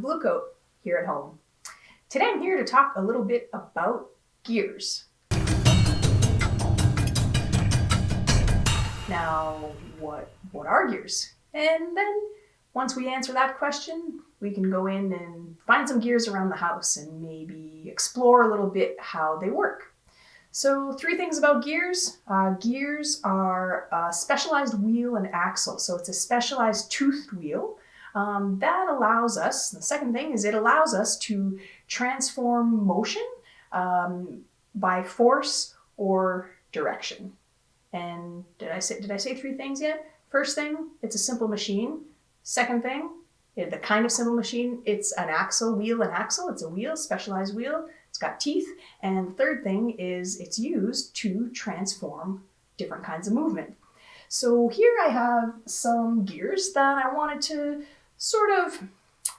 Blue Coat here at home. Today I'm here to talk a little bit about gears. Now, what are gears? And then once we answer that question, we can go in and find some gears around the house and maybe explore a little bit how they work. So 3 things about gears. Gears are a specialized wheel and axle. So it's a specialized toothed wheel that allows us, the second thing is it allows us to transform motion by force or direction. And did I say 3 things yet? First thing, it's a simple machine. Second thing, the kind of simple machine, it's an axle, wheel and axle. It's a wheel, specialized wheel. It's got teeth. And the third thing is it's used to transform different kinds of movement. So here I have some gears that I wanted to sort of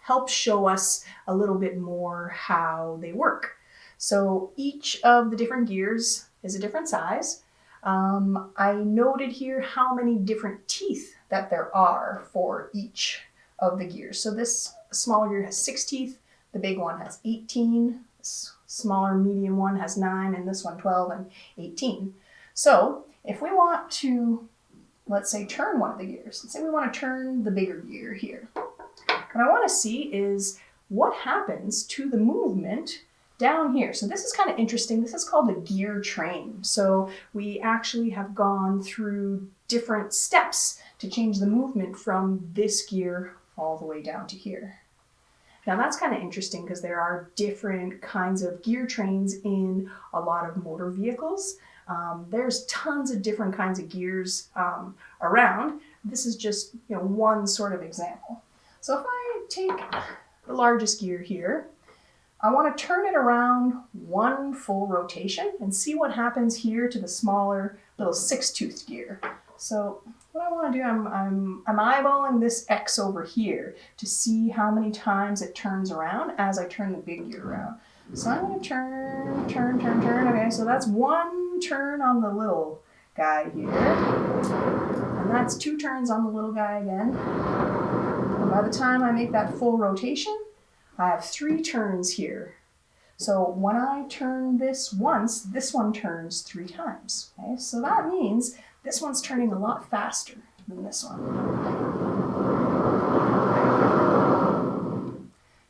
help show us a little bit more how they work. So each of the different gears is a different size. I noted here how many different teeth that there are for each of the gears. So this smaller gear has 6 teeth, the big one has 18, this smaller medium one has 9, and this one 12 and 18. So if we want to, let's say, turn one of the gears, let's say we want to turn the bigger gear here. What I want to see is what happens to the movement down here. So this is kind of interesting. This is called a gear train. So we actually have gone through different steps to change the movement from this gear all the way down to here. Now that's kind of interesting because there are different kinds of gear trains in a lot of motor vehicles. There's tons of different kinds of gears around. This is just one sort of example. So if I take the largest gear here, I want to turn it around 1 full rotation and see what happens here to the smaller little 6-toothed gear. So what I want to do, I'm eyeballing this X over here to see how many times it turns around as I turn the big gear around. So I'm going to turn. Okay, so that's 1 turn on the little guy here. And that's 2 turns on the little guy again. And by the time I make that full rotation, I have 3 turns here. So when I turn this once, this one turns 3 times. Okay? So that means this one's turning a lot faster than this one.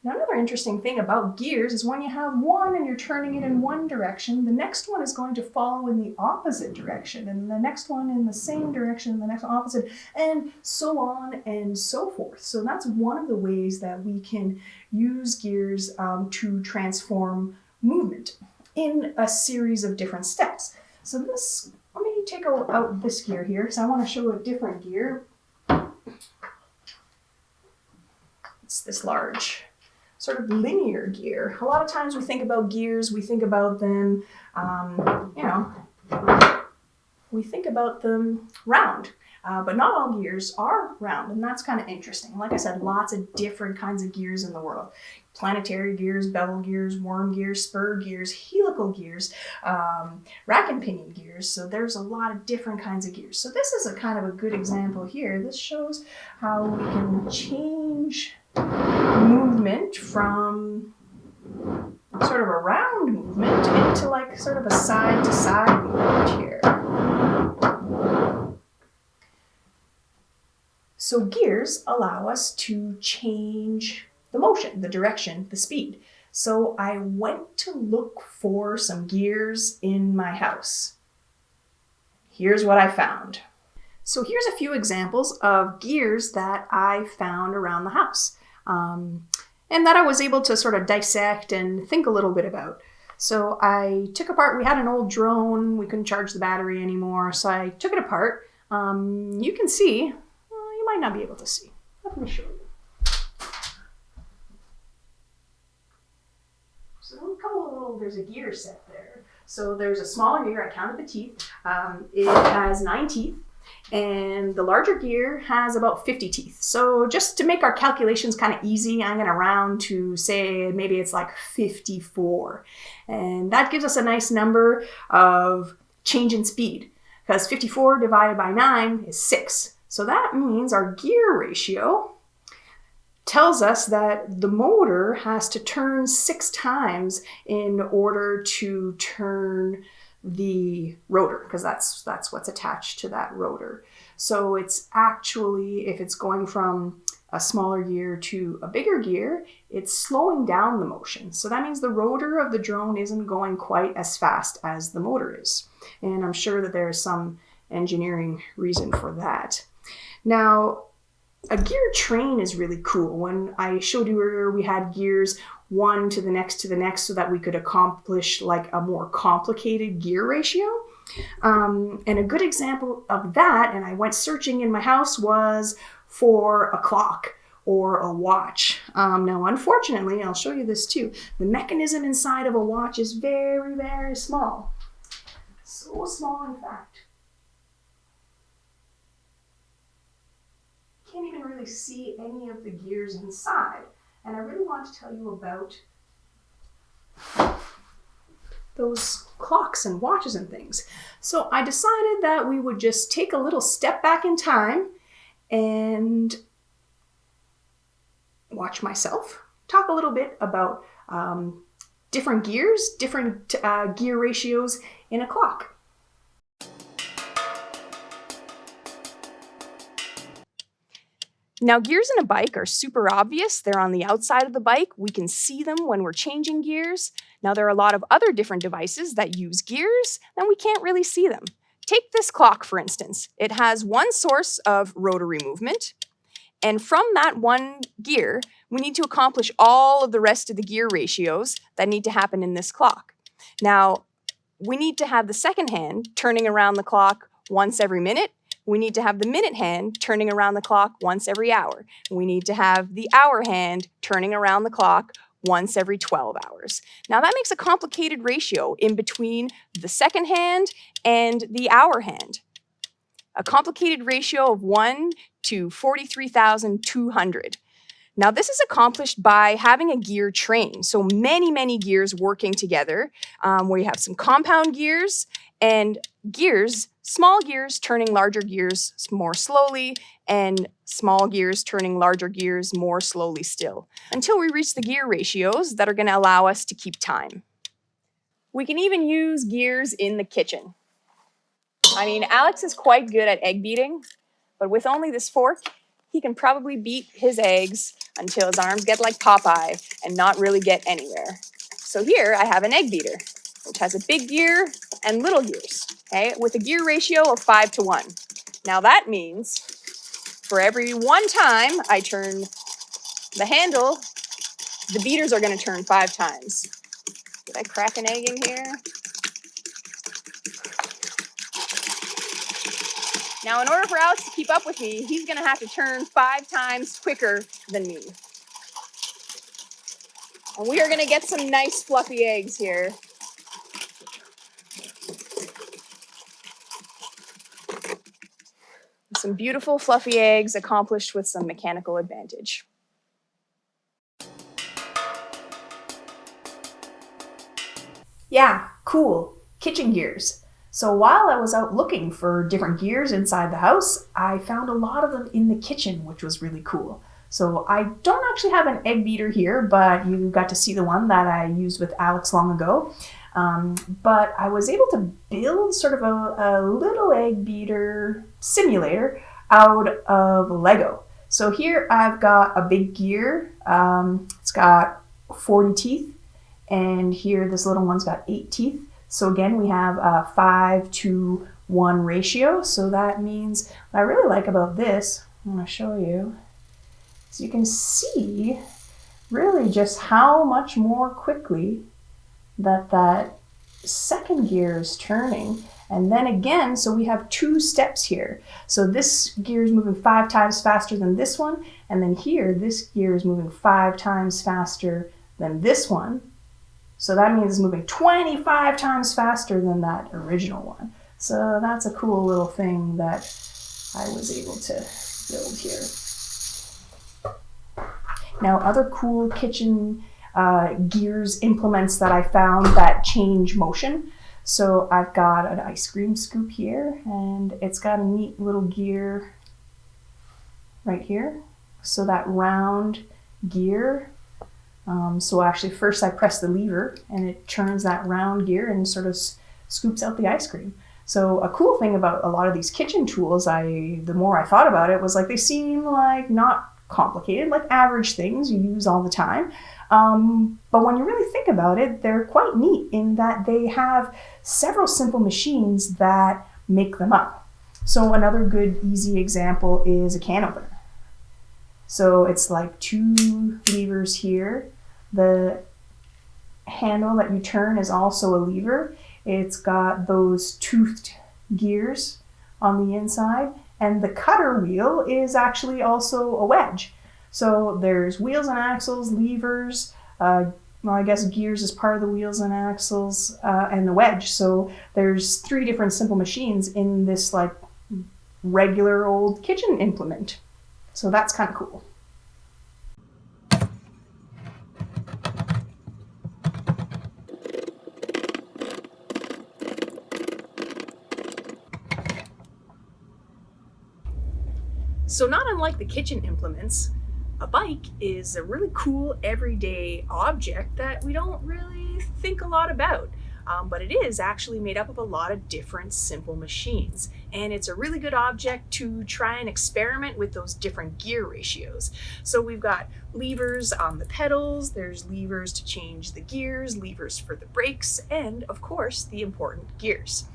Now another interesting thing about gears is when you have one and you're turning it in one direction, the next one is going to follow in the opposite direction, and the next one in the same direction, the next one opposite, and so on and so forth. So that's one of the ways that we can use gears to transform movement in a series of different steps. So this, let me take out this gear here because I want to show a different gear. It's this large sort of linear gear. A lot of times we think about gears, we think about them, we think about them round, but not all gears are round, and that's kind of interesting. Like I said, lots of different kinds of gears in the world. Planetary gears, bevel gears, worm gears, spur gears, helical gears, rack and pinion gears. So there's a lot of different kinds of gears. So this is a kind of a good example here. This shows how we can change movement from sort of a round movement into like sort of a side to side movement here. So gears allow us to change the motion, the direction, the speed. So I went to look for some gears in my house. Here's what I found. So here's a few examples of gears that I found around the house. And that I was able to sort of dissect and think a little bit about. So I took apart, we had an old drone, we couldn't charge the battery anymore, so I took it apart. You can see, well, you might not be able to see. Let me show you. So there's a gear set there. So there's a smaller gear, I counted the teeth. It has 9 teeth. And the larger gear has about 50 teeth. So just to make our calculations kind of easy, I'm going to round to say maybe it's like 54. And that gives us a nice number of change in speed because 54 divided by 9 is 6. So that means our gear ratio tells us that the motor has to turn 6 times in order to turn the rotor, because that's what's attached to that rotor. So it's actually, if it's going from a smaller gear to a bigger gear, it's slowing down the motion. So that means the rotor of the drone isn't going quite as fast as the motor is. And I'm sure that there's some engineering reason for that. Now, a gear train is really cool. When I showed you earlier, we had gears one to the next so that we could accomplish like a more complicated gear ratio. And a good example of that, and I went searching in my house, was for a clock or a watch. Now, unfortunately, I'll show you this too. The mechanism inside of a watch is very, very small. So small, in fact. Can't even really see any of the gears inside. And I really want to tell you about those clocks and watches and things. So I decided that we would just take a little step back in time and watch myself talk a little bit about different gears, different gear ratios in a clock. Now, gears in a bike are super obvious. They're on the outside of the bike. We can see them when we're changing gears. Now, there are a lot of other different devices that use gears, and we can't really see them. Take this clock, for instance. It has one source of rotary movement, and from that one gear, we need to accomplish all of the rest of the gear ratios that need to happen in this clock. Now, we need to have the second hand turning around the clock once every minute. We need to have the minute hand turning around the clock once every hour. We need to have the hour hand turning around the clock once every 12 hours. Now that makes a complicated ratio in between the second hand and the hour hand. A complicated ratio of 1 to 43,200. Now this is accomplished by having a gear train. So many, many gears working together, where you have some compound gears and gears, small gears turning larger gears more slowly, and small gears turning larger gears more slowly still, until we reach the gear ratios that are going to allow us to keep time. We can even use gears in the kitchen. I mean, Alex is quite good at egg beating, but with only this fork, he can probably beat his eggs until his arms get like Popeye and not really get anywhere. So here I have an egg beater, which has a big gear and little gears, okay, with a gear ratio of 5 to 1. Now that means for every one time I turn the handle, the beaters are going to turn 5 times. Did I crack an egg in here? Now, in order for Alex to keep up with me, he's going to have to turn 5 times quicker than me. And we are going to get some nice fluffy eggs here. Some beautiful fluffy eggs accomplished with some mechanical advantage. Yeah, cool. Kitchen gears. So while I was out looking for different gears inside the house, I found a lot of them in the kitchen, which was really cool. So I don't actually have an egg beater here, but you got to see the one that I used with Alex long ago. But I was able to build sort of a little egg beater simulator out of Lego. So here I've got a big gear. It's got 40 teeth, and here this little one's got 8 teeth. So again, we have a 5 to 1 ratio. So that means what I really like about this, I'm going to show you, so you can see really just how much more quickly that second gear is turning. And then again, so we have 2 steps here. So this gear is moving 5 times faster than this one. And then here, this gear is moving 5 times faster than this one. So that means it's moving 25 times faster than that original one. So that's a cool little thing that I was able to build here. Now, other cool kitchen gears implements that I found that change motion. So I've got an ice cream scoop here, and it's got a neat little gear right here. So that round gear. So actually first I press the lever and it turns that round gear and sort of scoops out the ice cream. So a cool thing about a lot of these kitchen tools, the more I thought about it, was like they seem like not complicated, like average things you use all the time. But when you really think about it, they're quite neat in that they have several simple machines that make them up. So another good easy example is a can opener. So it's like two levers here. The handle that you turn is also a lever. It's got those toothed gears on the inside, and the cutter wheel is actually also a wedge. So there's wheels and axles, levers, well, I guess gears is part of the wheels and axles, and the wedge. So there's 3 different simple machines in this like regular old kitchen implement. So that's kind of cool. So not unlike the kitchen implements, a bike is a really cool everyday object that we don't really think a lot about. But it is actually made up of a lot of different simple machines. And it's a really good object to try and experiment with those different gear ratios. So we've got levers on the pedals, there's levers to change the gears, levers for the brakes, and of course the important gears.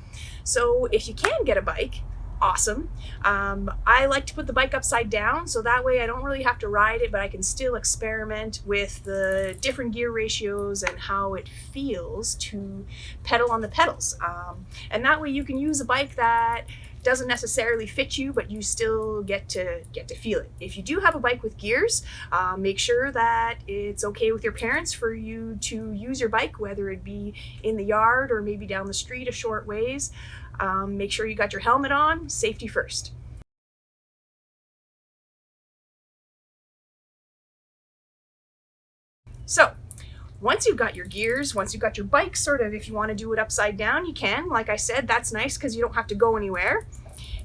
So if you can get a bike, awesome. I like to put the bike upside down, so that way I don't really have to ride it, but I can still experiment with the different gear ratios and how it feels to pedal on the pedals. And that way you can use a bike that doesn't necessarily fit you, but you still get to feel it. If you do have a bike with gears, make sure that it's okay with your parents for you to use your bike, whether it be in the yard or maybe down the street a short ways. Make sure you got your helmet on, safety first. So, once you've got your gears, once you've got your bike sort of, if you want to do it upside down, you can. Like I said, that's nice because you don't have to go anywhere.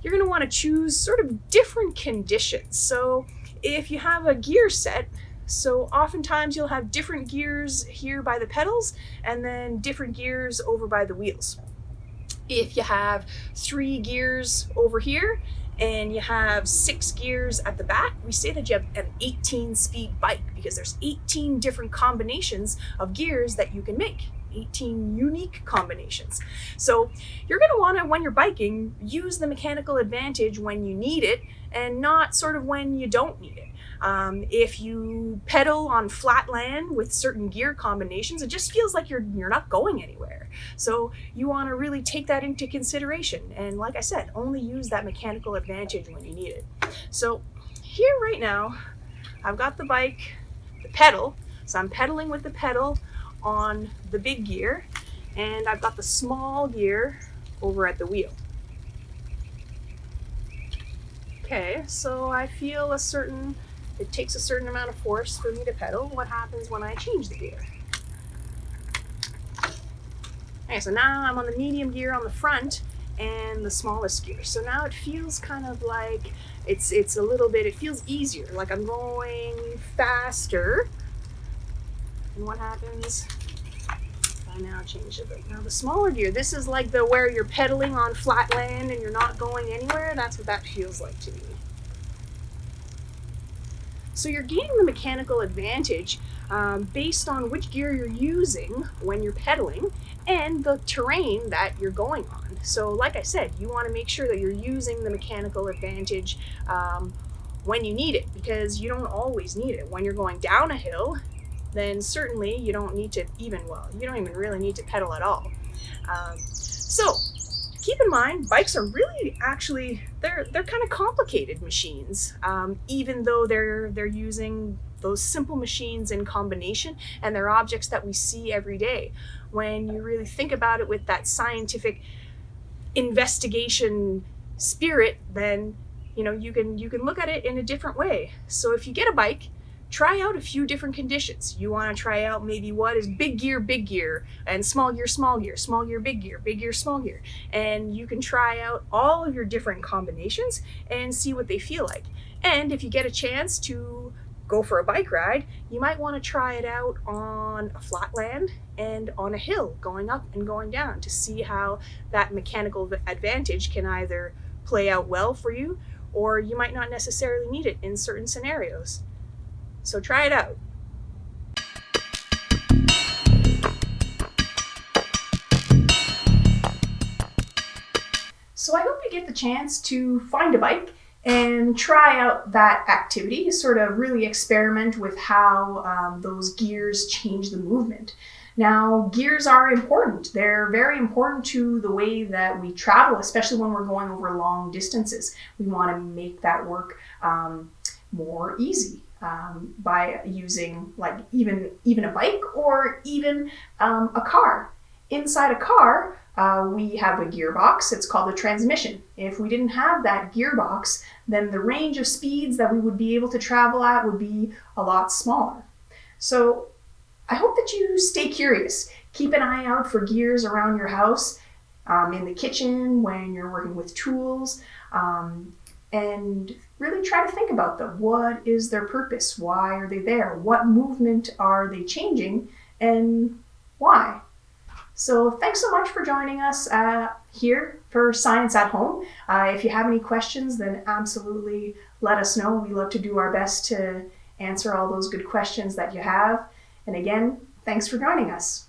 You're going to want to choose sort of different conditions. So if you have a gear set, so oftentimes you'll have different gears here by the pedals and then different gears over by the wheels. If you have 3 gears over here and you have 6 gears at the back, we say that you have an 18-speed bike because there's 18 different combinations of gears that you can make. 18 unique combinations. So you're going to want to, when you're biking, use the mechanical advantage when you need it and not sort of when you don't need it. If you pedal on flat land with certain gear combinations, it just feels like you're not going anywhere. So you want to really take that into consideration. And like I said, only use that mechanical advantage when you need it. So here right now, I've got the bike, the pedal. So I'm pedaling with the pedal on the big gear, and I've got the small gear over at the wheel. Okay, so I feel it takes a certain amount of force for me to pedal. What happens when I change the gear? Okay, so now I'm on the medium gear on the front and the smallest gear. So now it feels kind of like it feels easier, like I'm going faster. And what happens? I now change it. Now the smaller gear, this is like where you're pedaling on flat land and you're not going anywhere. That's what that feels like to me. So you're gaining the mechanical advantage based on which gear you're using when you're pedaling and the terrain that you're going on. So like I said, you want to make sure that you're using the mechanical advantage when you need it, because you don't always need it. When you're going down a hill, then certainly you don't even really need to pedal at all. So keep in mind, bikes are really actually, they're kind of complicated machines, even though they're using those simple machines in combination and they're objects that we see every day. When you really think about it with that scientific investigation spirit, then you can look at it in a different way. So if you get a bike, try out a few different conditions. You want to try out maybe what is big gear, and small gear, small gear, big gear, small gear. And you can try out all of your different combinations and see what they feel like. And if you get a chance to go for a bike ride, you might want to try it out on a flat land and on a hill, going up and going down, to see how that mechanical advantage can either play out well for you, or you might not necessarily need it in certain scenarios. So try it out. So I hope you get the chance to find a bike and try out that activity, sort of really experiment with how those gears change the movement. Now, gears are important. They're very important to the way that we travel, especially when we're going over long distances. We want to make that work more easy by using like even a bike or even a car. Inside a car, we have a gearbox. It's called a transmission. If we didn't have that gearbox, then the range of speeds that we would be able to travel at would be a lot smaller. So I hope that you stay curious. Keep an eye out for gears around your house, in the kitchen, when you're working with tools, and really try to think about them. What is their purpose? Why are they there? What movement are they changing, and why? So thanks so much for joining us here for Science at Home. If you have any questions, then absolutely let us know. We love to do our best to answer all those good questions that you have. And again, thanks for joining us.